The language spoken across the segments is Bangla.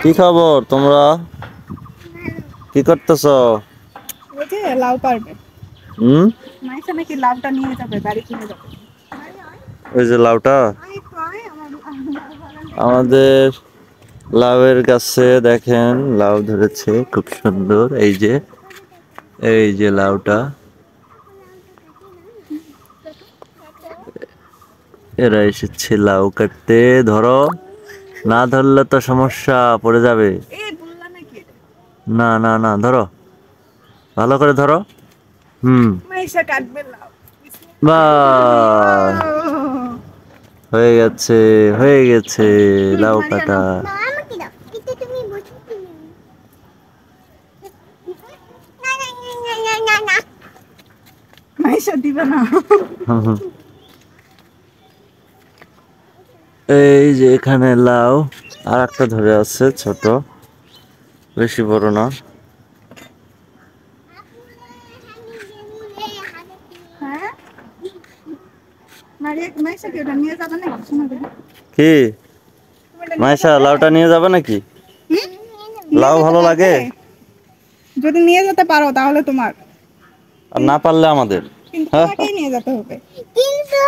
কি খবর তোমরা? কি করতেছো? ওই যে লাউ পারবে। হুম, মাইসা নাকি লাউটা নিয়ে যাবে, বাড়ি কিনে যাবে। ওই যে লাউটা আয় তো আয়, আমার বাগানটা একটু ঘুরে আমাদের লাউয়ের গাছে দেখেন লাউ ধরেছে খুব সুন্দর। এই যে লাউটা, এরা এসেছে লাউ কাটতে। ধরো, না ধরলে তো সমস্যা, পড়ে যাবে। এই বললা নাকি? না না না, ধরো, ভালো করে ধরো। হুম, মাইসা কাটবে লাউ। বা বিসমিল্লাহ। হয়ে গেছে, হয়ে গেছে লাউ মারিয়া কাটা। নাও। মাইসা দিবে না। হুম, হুম। এই যে এখানে লাউ আর একটা ধরে আছে, ছোট, বেশি বড় না। হ্যাঁ, মারিয়া মাইসা কি ওটা নিয়ে যাবে নাকি? শোনো দেখি। কি তুমি ওটা নিয়ে মাইশা, যাবে? লাউটা নিয়ে যাবে নাকি? হুম? নিয়ে লাউ যেতে ভালো পারবে? লাগে? যদি নিয়ে যেতে পারো তাহলে তোমার, আর না পারলে আমাদের। কিন্তু তোমাকেই নিয়ে যেতে হবে। কিন্তু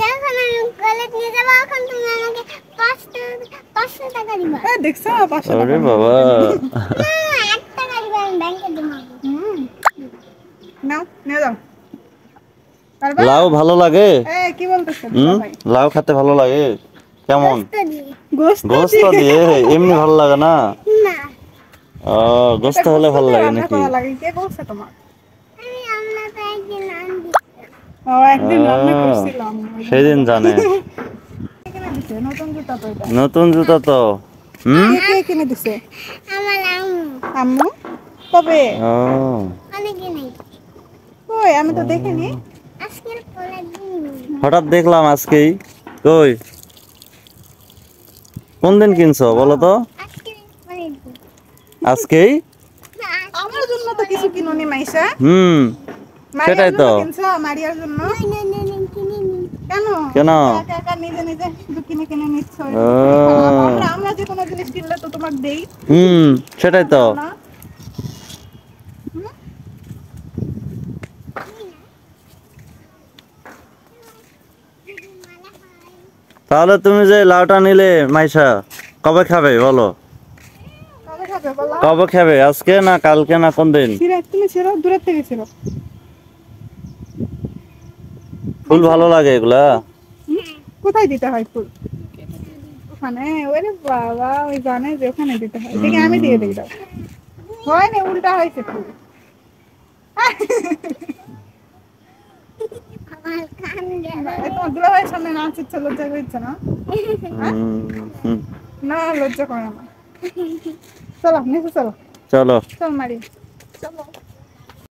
যখন আমি কলেজ নিয়ে যাবো তখন তুমি আমাকে 500 টাকা দিবা। দেখছো 500 টাকা ওরে নিয়ে বাবা, যাবে। না, 1 টাকা দিবা, আমি ব্যাংকে দিবো। হুম, নাও নিয়ে যাও। পারবা? লাউ ভালো লাগে? কি বলতেছে হুম, ভাই? লাউ খেতে ভালো লাগে? কেমন? গোস্ত দিয়ে। গোস্ত গোস্ত দিয়ে? দিয়ে? এমনি ভালো লাগে না? না, ও, এটা গোস্ত হলে গোস্ত ভালো দিয়ে লাগে রান্না নাকি? করা লাগে, কে বলছে তোমার? আমি আপনাকে একদিন আনবি। ও, একদিন রান্না ও, করছিলাম, ওই জন্য সেদিন জানে। কে কিনে দিছে? নতুন জুতা তো এটা। নতুন জুতা তো। হুম, কে কিনে দিছে? আমার আম্মু আম্মু? কবে? ও, অনেকদিন আগে। কই, আমি তো দেখিনি। আজকের পরের দিন। হঠাৎ দেখলাম আজকেই। কই, কোন দিন কিনছো বলো তো? আজকের পরের দিন। আজকেই? না, আমার জন্য তো কিছু কিনুনি মাইশা। হুম, মারিয়ার সেটাই জন্য তো। কিনছো? মারিয়ার জন্য? না, না, না, না, কিনিনি। কেন? কেন? একা একা নিজে নিজে শুধু কিনে কিনে নিচ্ছ, ও, এটা তো খারাপ। আমরা যে কোনো জিনিস কিনলে তো তোমাকে দেই। হুম, সেটাই তো। দাও না? হুম? তাহলে তুমি যে লাউটা নিলে মাইশা, কবে খাবে বলো? কবে খাবে বলো? কবে খাবে, আজকে না কালকে না কোন দিন? তুমি ছিড়ো, দূরের থেকে ছিড়ো। ফুল ভালো লাগে এগুলা? কোথায় দিতে হয় ফুল? ওখানে? ওরে বাবা, ওই জানে যে ওখানে দিতে হয়। দেখি আমি দিয়ে দিই, দাও। হয় না, উল্টা হয়েছে ফুল। আমার কান গেল। তোমার দুলাভাইয়ের সামনে নাচ ইচ্ছে, লজ্জা করছে না? হুম, না, লজ্জা করে না। চলো নিচে চলো। চলো। চল মারি, চলো।